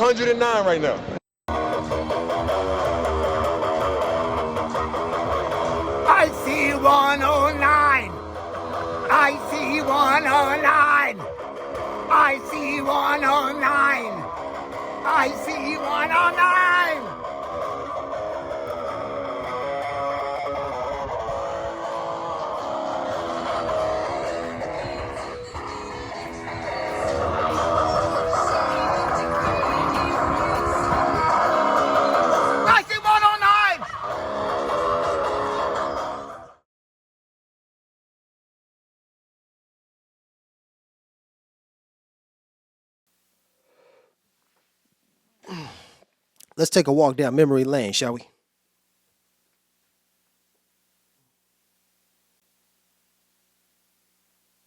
109 right now. iSee109. iSee109. iSee109. iSee109. Let's take a walk down memory lane, shall we?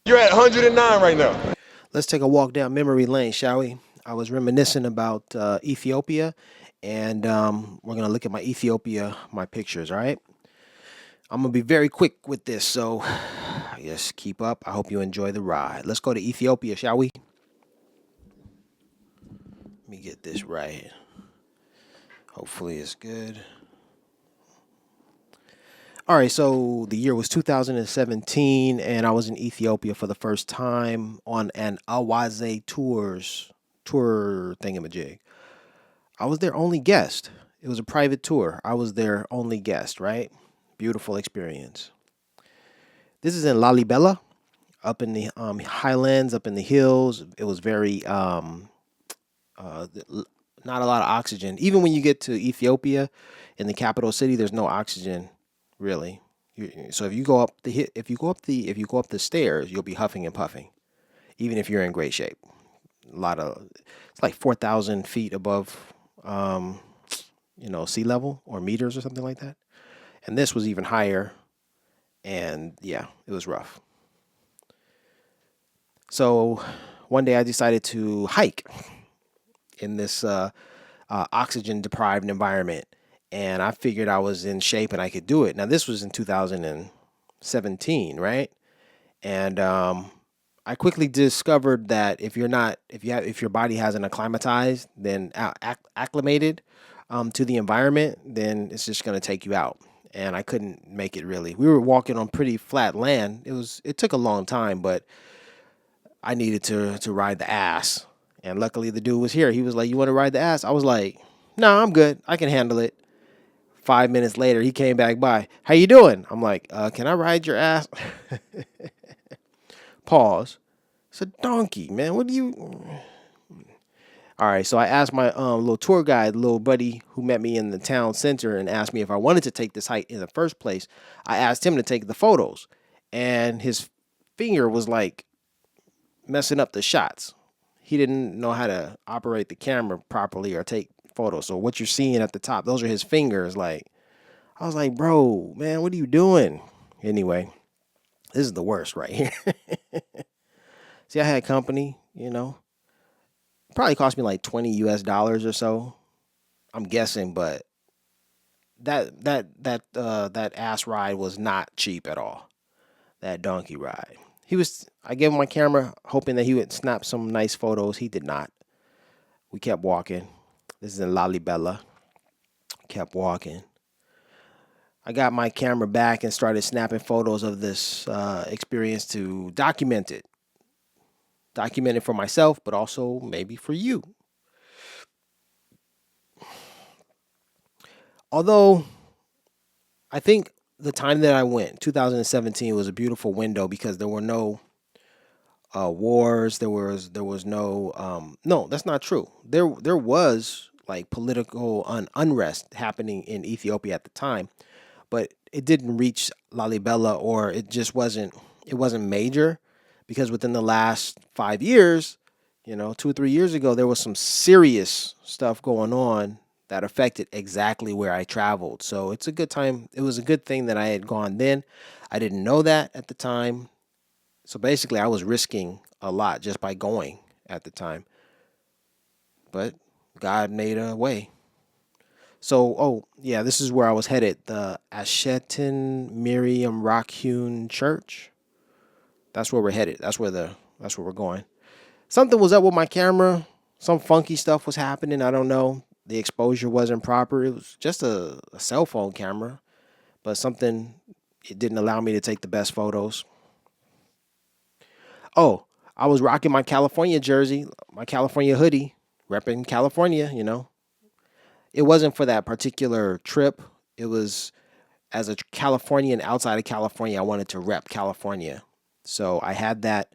You're at 109 right now. Let's take a walk down memory lane, shall we? I was reminiscing about Ethiopia, and we're going to look at my pictures, all right? I'm going to be very quick with this, so just keep up. I hope you enjoy the ride. Let's go to Ethiopia, shall we? Let me get this right. Hopefully it's good. All right, so the year was 2017, and I was in Ethiopia for the first time on an Awaze tour thingamajig. I was their only guest. It was a private tour. I was their only guest, right? Beautiful experience. This is in Lalibela, up in the highlands, up in the hills. It was very not a lot of oxygen. Even when you get to Ethiopia, in the capital city, there's no oxygen, really. So if you go up the stairs, you'll be huffing and puffing, even if you're in great shape. It's like 4,000 feet above, sea level or meters or something like that. And this was even higher, and yeah, it was rough. So one day I decided to hike in this oxygen deprived environment, and I figured I was in shape and I could do it. Now this was in 2017, right? And I quickly discovered that if your body hasn't acclimatized, then acclimated to the environment, then it's just going to take you out. And I couldn't make it really. We were walking on pretty flat land. It took a long time, but I needed to ride the ass. And luckily the dude was here. He was like, "You want to ride the ass?" I was like, "No, I'm good. I can handle it." 5 minutes later, he came back by. "How you doing?" I'm like, "Can I ride your ass?" Pause. It's a donkey, man. What do you... All right, so I asked my little tour guide, little buddy who met me in the town center and asked me if I wanted to take this hike in the first place. I asked him to take the photos, and his finger was like messing up the shots. He didn't know how to operate the camera properly or take photos. So what you're seeing at the top, those are his fingers. Like, I was like, "Bro, man, what are you doing?" Anyway, this is the worst right here. See, I had company, Probably cost me like $20 or so. I'm guessing, but that ass ride was not cheap at all. That donkey ride. I gave him my camera hoping that he would snap some nice photos. He did not. We kept walking. This is in Lalibela. Kept walking. I got my camera back and started snapping photos of this experience to document it. Document it for myself, but also maybe for you. Although I think the time that I went, 2017, was a beautiful window because there were no wars. There was no no, that's not true. There was like political unrest happening in Ethiopia at the time, but it didn't reach Lalibela, or it wasn't major, because within the last 5 years, 2 or 3 years ago, there was some serious stuff going on that affected exactly where I traveled. So it's a good time. It was a good thing that I had gone then. I didn't know that at the time. So basically, I was risking a lot just by going at the time. But God made a way. So, oh, yeah, this is where I was headed. The Asheton Miriam Rockhewn Church. That's where we're headed. That's where we're going. Something was up with my camera. some funky stuff was happening. I don't know. The exposure wasn't proper. It was just a cell phone camera, but something, it didn't allow me to take the best photos. Oh, I was rocking my California jersey, my California hoodie, repping California. It wasn't for that particular trip. It was as a Californian outside of California, I wanted to rep California. So I had that,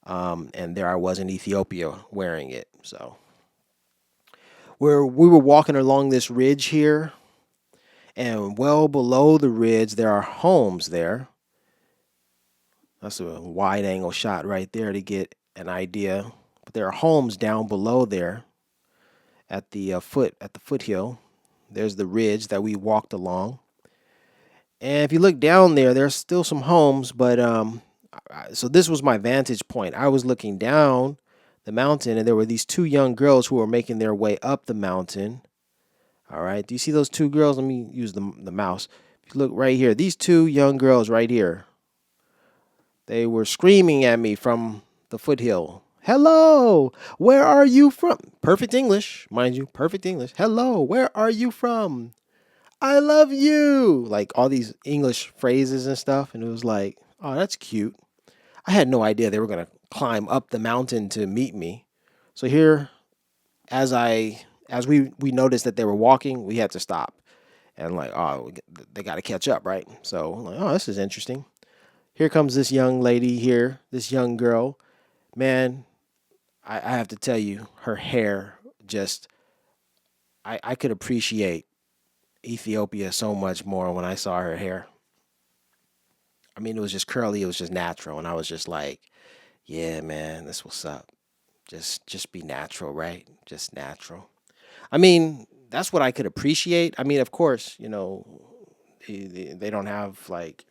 and there I was in Ethiopia wearing it. So we were walking along this ridge here, and well below the ridge, there are homes there. That's a wide angle shot right there to get an idea. But there are homes down below there at the foothill. There's the ridge that we walked along. And if you look down there, there's still some homes, but so this was my vantage point. I was looking down the mountain, and there were these two young girls who were making their way up the mountain. All right, do you see those two girls? Let me use the mouse. If you look right here, these two young girls right here, they were screaming at me from the foothill. Hello, where are you from? Perfect English, mind you, perfect English. Hello, where are you from? I love you. Like all these English phrases and stuff. And it was like, oh, that's cute. I had no idea they were going to climb up the mountain to meet me. So here, as we noticed that they were walking, we had to stop. And like, oh, they got to catch up, right? So I'm like, oh, this is interesting. Here comes this young lady here, this young girl. Man, I have to tell you, her hair just, I could appreciate Ethiopia so much more when I saw her hair. I mean, it was just curly, it was just natural, and I was just like, yeah, man, this what's up. Just be natural, right? Just natural. I mean, that's what I could appreciate. I mean, of course, they don't have like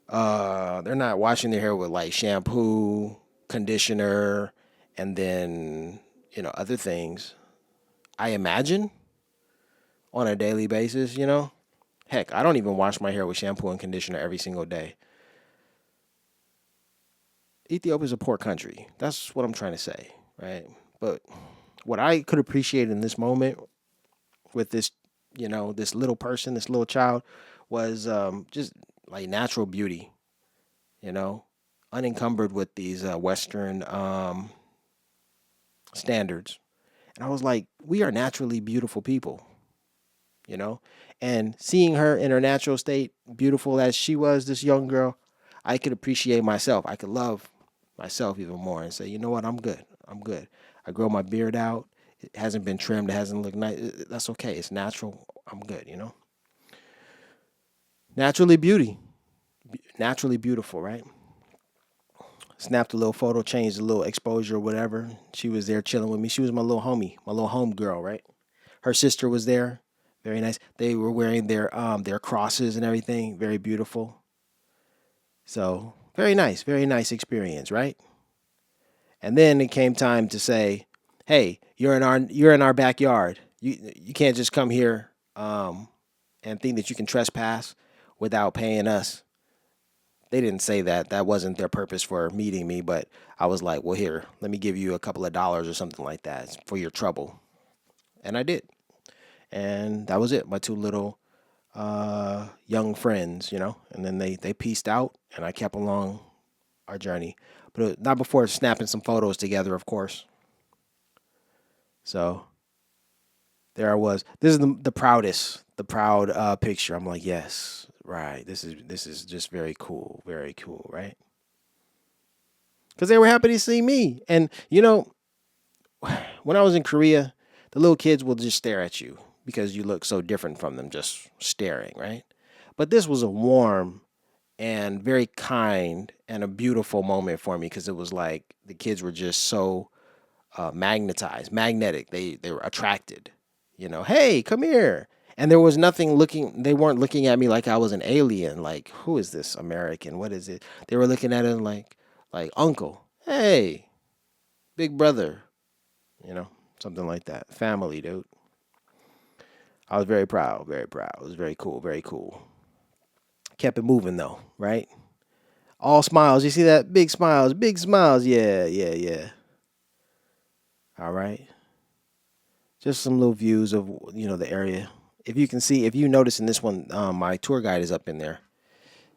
they're not washing their hair with like shampoo, conditioner, and then, other things. I imagine on a daily basis. Heck, I don't even wash my hair with shampoo and conditioner every single day. Ethiopia is a poor country. That's what I'm trying to say, right? But what I could appreciate in this moment with this little person, this little child, was just like natural beauty, you know, unencumbered with these Western standards. And I was like, we are naturally beautiful people, you know? And seeing her in her natural state, beautiful as she was, this young girl, I could appreciate myself. I could love myself even more and say, you know what, I'm good. I'm good. I grow my beard out. It hasn't been trimmed. It hasn't looked nice. That's okay. It's natural. I'm good. Naturally naturally beautiful, right? Snapped a little photo, changed a little exposure or whatever. She was there chilling with me. She was my little homie, my little home girl, right? Her sister was there. Very nice. They were wearing their crosses and everything. Very beautiful. So very nice experience, right? And then it came time to say, "Hey, you're in our backyard. You can't just come here and think that you can trespass without paying us." They didn't say that. That wasn't their purpose for meeting me, but I was like, "Well, here, let me give you a couple of dollars or something like that for your trouble," and I did. And that was it. My two little young friends. And then they pieced out, and I kept along our journey, but not before snapping some photos together, of course. So there I was. This is the proud picture. I'm like, yes, right. This is just very cool, right? Because they were happy to see me, and when I was in Korea, the little kids will just stare at you because you look so different from them, just staring, right? But this was a warm and very kind and a beautiful moment for me because it was like the kids were just so magnetic. They were attracted. Hey, come here. And there was nothing looking. They weren't looking at me like I was an alien. Like, who is this American? What is it? They were looking at it like uncle. Hey, big brother. Something like that. Family, dude. I was very proud. Very proud. It was very cool. Very cool. Kept it moving though, right? All smiles. You see that? Big smiles. Big smiles. Yeah, yeah, yeah. All right. Just some little views of, the area. If you can see, if you notice in this one, my tour guide is up in there.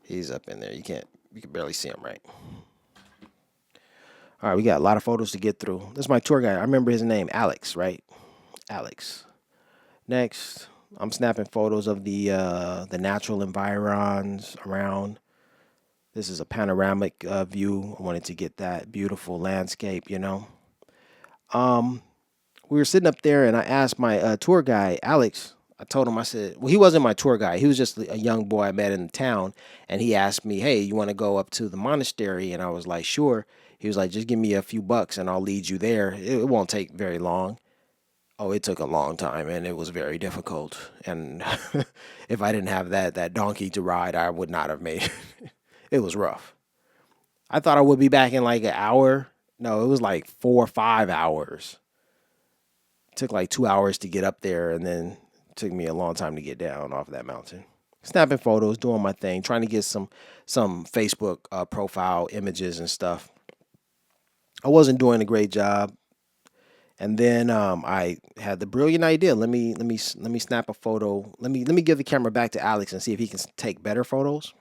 He's up in there. You can barely see him, right? All right, we got a lot of photos to get through. This is my tour guide. I remember his name, Alex, right? Alex. Next, I'm snapping photos of the natural environs around. This is a panoramic view. I wanted to get that beautiful landscape, We were sitting up there, and I asked my tour guide, Alex. I told him, I said, well, he wasn't my tour guide. He was just a young boy I met in town, and he asked me, hey, you want to go up to the monastery? And I was like, sure. He was like, just give me a few bucks, and I'll lead you there. It won't take very long. Oh, it took a long time, and it was very difficult. And if I didn't have that donkey to ride, I would not have made it. It was rough. I thought I would be back in like an hour. No, it was like 4 or 5 hours. It took like 2 hours to get up there, and then it took me a long time to get down off of that mountain. Snapping photos, doing my thing, trying to get some Facebook profile images and stuff. I wasn't doing a great job. And then I had the brilliant idea. Let me snap a photo. Let me give the camera back to Alex and see if he can take better photos.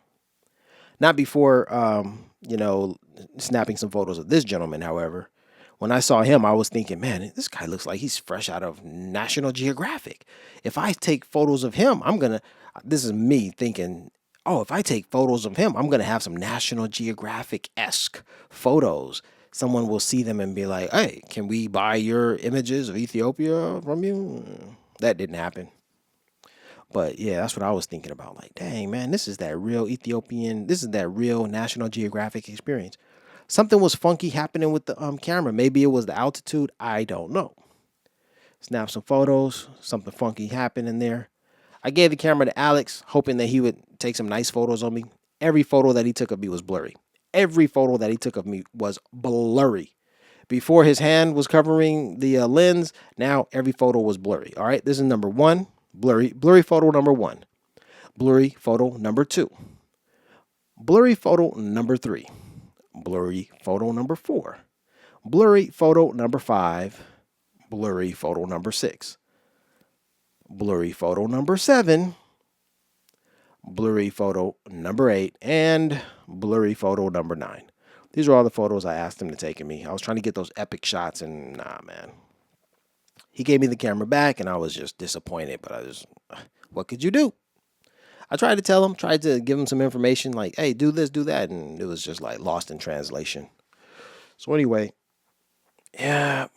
Not before snapping some photos of this gentleman. However, when I saw him, I was thinking, man, this guy looks like he's fresh out of National Geographic. If I take photos of him, this is me thinking, oh, if I take photos of him, I'm gonna have some National Geographic-esque photos. Someone will see them and be like, hey, can we buy your images of Ethiopia from you? That didn't happen. But yeah, that's what I was thinking about. Like, dang, man, this is that real Ethiopian, this is that real National Geographic experience. Something was funky happening with the camera. Maybe it was the altitude. I don't know. Snap some photos. Something funky happened in there. I gave the camera to Alex, hoping that he would take some nice photos of me. Every photo that he took of me was blurry. Every photo that he took of me was blurry. Before his hand was covering the lens, now every photo was blurry. All right, this is number one, blurry photo number one. Blurry photo number two. Blurry photo number three. Blurry photo number four. Blurry photo number five. Blurry photo number six. Blurry photo number seven. Blurry photo number 8, and blurry photo number 9. These are all the photos I asked him to take of me. I was trying to get those epic shots, and nah, man. He gave me the camera back, and I was just disappointed, but what could you do? I tried to tell him, tried to give him some information, like, hey, do this, do that, and it was just like lost in translation. So anyway, yeah,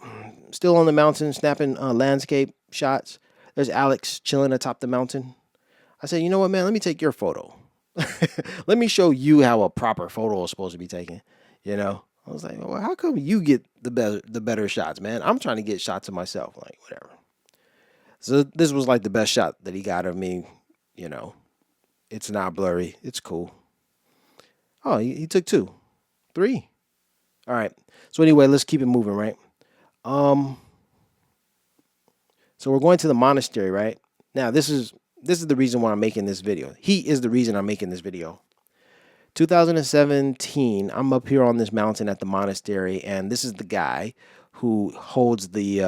still on the mountain, snapping landscape shots. There's Alex chilling atop the mountain. I said, you know what, man, let me take your photo. Let me show you how a proper photo is supposed to be taken. I was like, well, how come you get the better shots, man? I'm trying to get shots of myself, like whatever. So this was like the best shot that he got of me. It's not blurry. It's cool. Oh, he took 2, 3. All right. So anyway, let's keep it moving, right? So we're going to the monastery, right? Now, this is the reason why I'm making this video. He is the reason I'm making this video. 2017, I'm up here on this mountain at the monastery, and this is the guy who holds the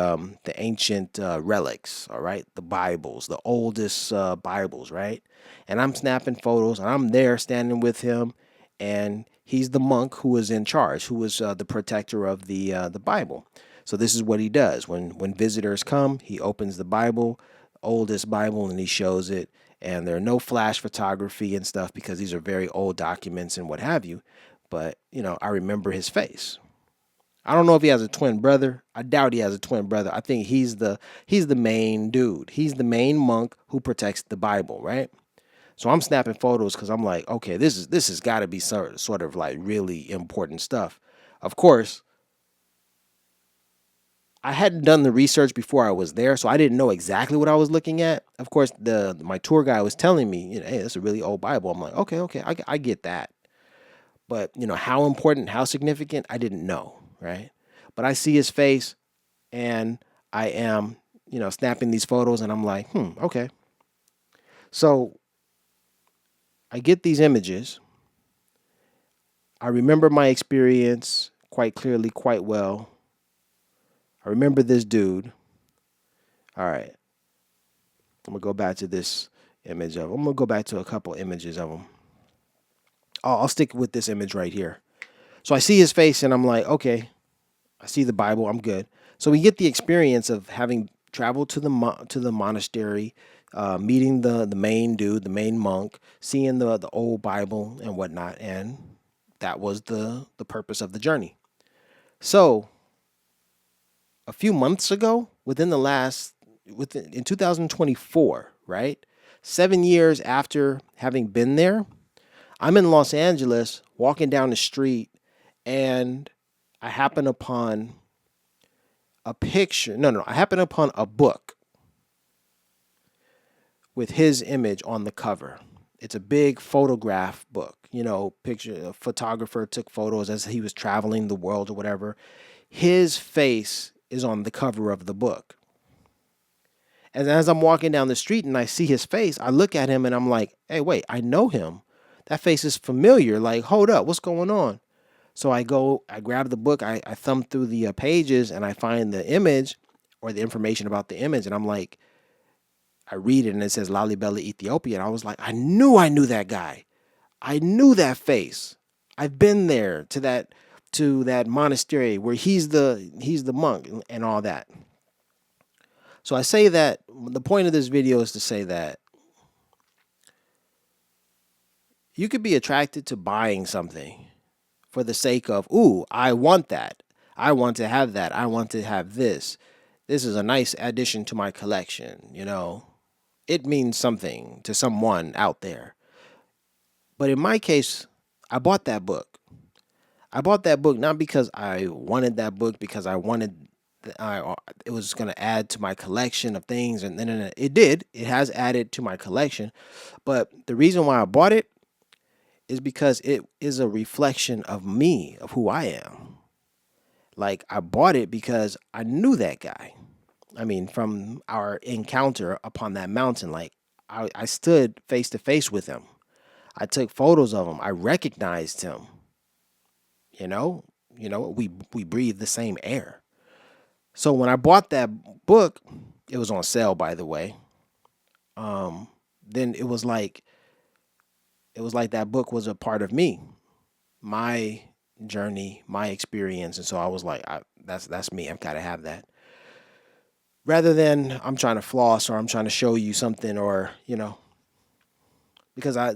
ancient relics, all right? The Bibles, the oldest Bibles, right? And I'm snapping photos, and I'm there standing with him, and he's the monk who is in charge, who is the protector of the Bible. So this is what he does. When visitors come, he opens the Bible, oldest Bible, and he shows it. And there are no flash photography and stuff because these are very old documents and what have you. But, I remember his face. I don't know if he has a twin brother. I doubt he has a twin brother. I think he's the main dude. He's the main monk who protects the Bible, right? So I'm snapping photos because I'm like, okay, this has got to be sort of like really important stuff. Of course, I hadn't done the research before I was there, so I didn't know exactly what I was looking at. Of course, my tour guide was telling me, hey, it's a really old Bible. I'm like, okay, I get that. But, how important, how significant, I didn't know, right? But I see his face, and I am, snapping these photos, and I'm like, okay. So I get these images. I remember my experience quite clearly, quite well. I remember this dude. All right. I'm going to go back to this image of him. I'm going to go back to a couple images of him. I'll stick with this image right here. So I see his face and I'm like, okay, I see the Bible. I'm good. So we get the experience of having traveled to the monastery, meeting the main dude, the main monk, seeing the old Bible and whatnot, and that was the purpose of the journey. So a few months ago, in 2024, right, 7 years after having been there, I'm in Los Angeles walking down the street, and I happen upon a picture. No, I happen upon a book with his image on the cover. It's a big photograph book. A photographer took photos as he was traveling the world or whatever. His face is on the cover of the book. And as I'm walking down the street and I see his face, I look at him and I'm like, hey, wait, I know him. That face is familiar. Like, hold up, what's going on? So I grab the book, I thumb through the pages, and I find the image or the information about the image. And I'm like, I read it and it says Lalibela, Ethiopia. And I was like, I knew that guy. I knew that face. I've been there to that monastery where he's the monk and all that. So I say that the point of this video is to say that you could be attracted to buying something for the sake of, ooh, I want that. I want to have that. I want to have this. This is a nice addition to my collection, It means something to someone out there. But in my case, I bought that book. I bought that book not because I wanted that book, because I wanted it was going to add to my collection of things, and then it did. It has added to my collection, but the reason why I bought it is because it is a reflection of me, of who I am. Like, I bought it because I knew that guy. I mean, from our encounter upon that mountain, like I stood face to face with him. I took photos of him. I recognized him. We breathe the same air. So when I bought that book, it was on sale, by the way. Then it was like that book was a part of me, my journey, my experience, and so I was like, that's me. I've got to have that. Rather than I'm trying to floss or I'm trying to show you something, or because I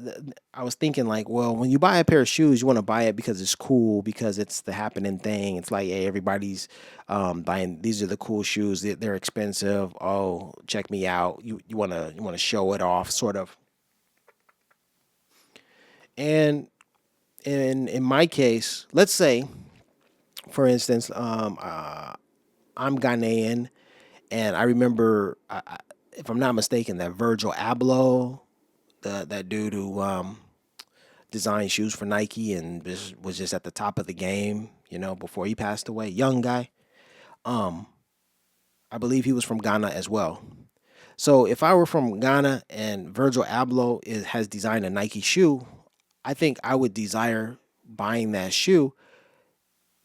was thinking like, well, when you buy a pair of shoes, you want to buy it because it's cool, because it's the happening thing. It's like, hey, everybody's buying. These are the cool shoes. They're expensive. Oh, check me out. You want to show it off, sort of. And in my case, let's say, for instance, I'm Ghanaian, and I remember, if I'm not mistaken, that Virgil Abloh, that dude who designed shoes for Nike and was just at the top of the game, before he passed away, young guy. I believe he was from Ghana as well. So if I were from Ghana and Virgil Abloh has designed a Nike shoe, I think I would desire buying that shoe,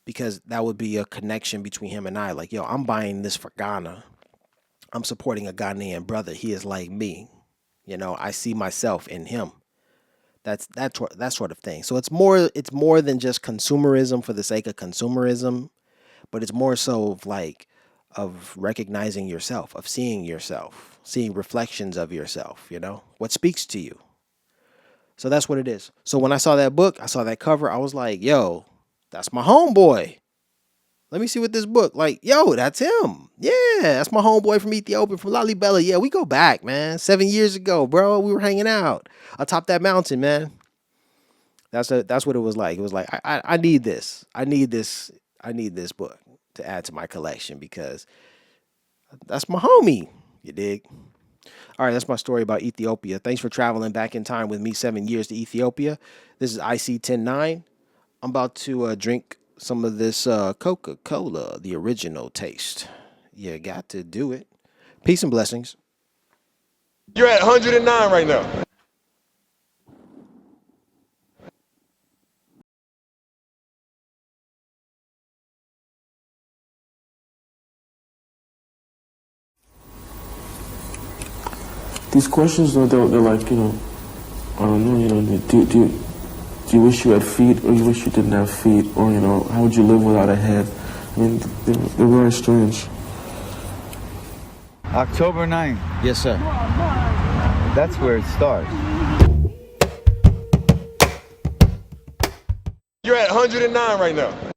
because that would be a connection between him and I. Like, yo, I'm buying this for Ghana. I'm supporting a Ghanaian brother. He is like me. I see myself in him. That's that sort of thing. So it's more than just consumerism for the sake of consumerism, but it's more so of recognizing yourself, of seeing reflections of yourself, what speaks to you. So that's what it is. So when I saw that book, I saw that cover, I was like, yo, that's my homeboy. Let me see what this book, like, yo, that's him. Yeah, that's my homeboy from Ethiopia, from Lalibela. Yeah, we go back, man. 7 years ago, bro. We were hanging out atop that mountain, man. That's what it was like. It was like, I need this. I need this book to add to my collection, because that's my homie. You dig? All right, that's my story about Ethiopia. Thanks for traveling back in time with me 7 years to Ethiopia. This is iSee109. I'm about to drink some of this Coca-Cola, the original taste. You got to do it. Peace and blessings. You're at 109 right now. These questions, though, they're like, I don't know, do you wish you had feet, or you wish you didn't have feet, or, how would you live without a head? I mean, they're very strange. October 9th, Yes, sir. that's where it starts. You're at 109 right now.